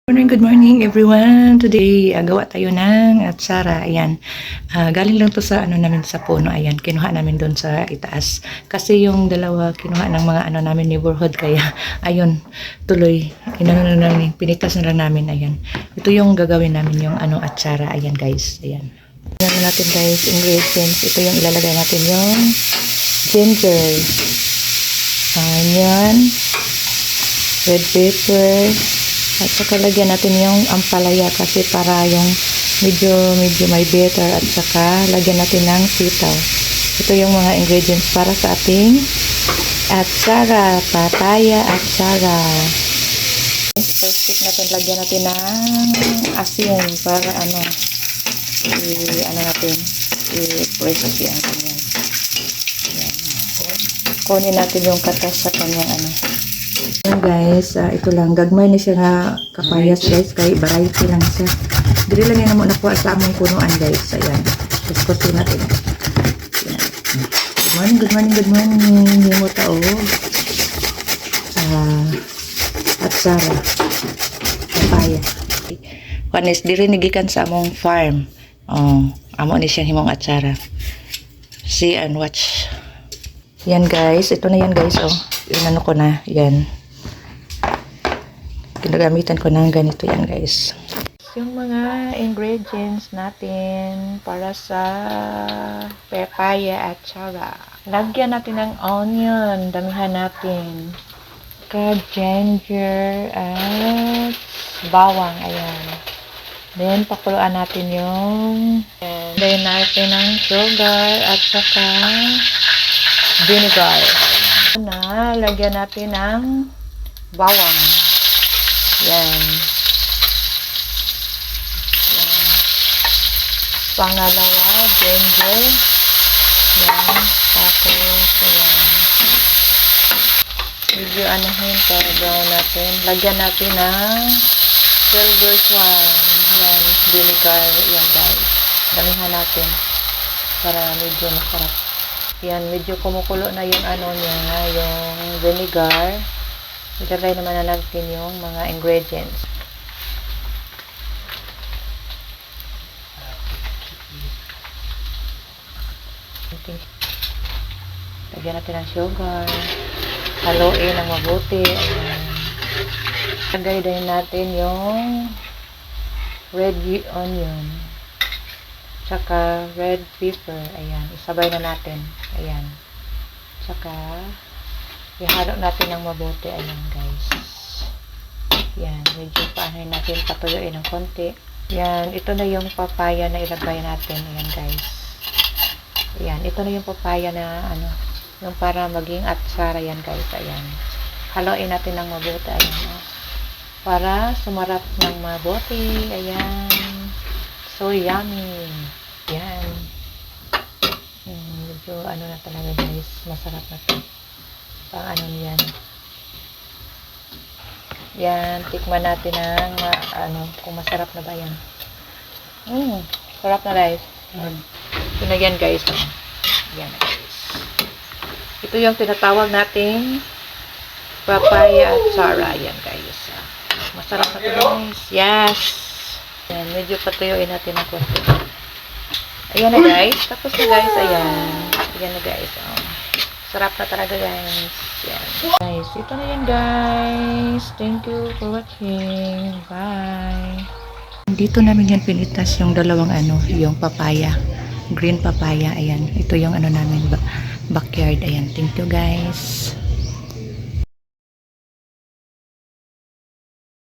Good morning everyone. Today, gawa tayo ng atsara. Ayan. Galing lang to sa namin sa puno. Ayan, kinuha namin doon sa itaas. Kasi yung dalawa kinuha ng mga namin neighborhood kaya ayun, tuloy na namin, pinitas na lang namin. Ayan. Ito yung gagawin namin yung atsara. Ayan guys. Ayan. Tingnan natin guys, ingredients. Ito yung ilalagay natin yung ginger. Onion, red pepper, at saka lagyan natin yung ampalaya kasi para yung medyo may bitter, at saka lagyan natin ng sitaw. Ito yung mga ingredients para sa ating atsara, papaya atsara. First natin, lagyan natin ng asin para natin i-press yan. Kunin natin yung katas sa kanyang Ayan guys, ito lang. Gagmay na siya nga kapayas guys. Kaya variety lang siya. Dili lang yan mo nakuha sa among punuan guys. Ayan. Kuskusin natin. Ayan. Good morning. Hindi mo tao. Atsara. Papaya. Kanis, diri nigikan sa among farm. Amo ni siya himong atsara. See and watch. Yan guys. Ito na yan guys. Inano ko na. Yan. Ginagamitan ko ng ganito yan guys. Yung mga ingredients natin para sa papaya atsara. Lagyan natin ng onion. Damihan natin. Ginger at bawang. Ayan. Then, pakuluan natin yung lagyan natin ng sugar at saka vinegar. Lagyan natin ng bawang. Yan. Pangalawa, ginger. Yan. Tapos, ayan. Medyo para brown natin. Lagyan natin ng silver swan. Yan. Vinegar. Yan guys. Damihan natin. Para medyo masarap. Yan. Medyo kumukulo na yung niya. Yung vinegar. Ilagay naman na natin yung mga ingredients. Lagyan natin ng sugar. Haluin ng mabuti. Ayan. Lagay din natin yung red onion. Tsaka red pepper. Ayan. Isabay na natin. Ayan. Tsaka ihalo natin ng mabuti. Ayan guys. Yan. Medyo paanoin natin. Patuyuin ng konti. Yan. Ito na yung papaya na ilagay natin. Ayan guys. Ayan. Ito na yung papaya na yung para maging atsara yan guys. Ayan. Haluin natin ng mabuti. Ayan. Para sumarap ng mabuti. Ayan. So yummy. Yan. Medyo na talaga guys. Masarap na ito. Pang yan. Yan, tikman natin ng kung masarap na ba yan. Sarap na guys. Ito na yan guys. Yan guys. Ito yung tinatawag nating papaya atsara. Yan guys. Masarap na ito guys. Yes. Yan, medyo patuyuin natin ng konti. Ayan na guys. Tapos na guys. Ayan na guys. Sarap na talaga guys. Yan. Guys, ito na yan guys. Thank you for watching. Bye. Dito namin yan pinitas yung dalawang yung papaya. Green papaya. Ayan. Ito yung namin backyard. Ayan. Thank you guys.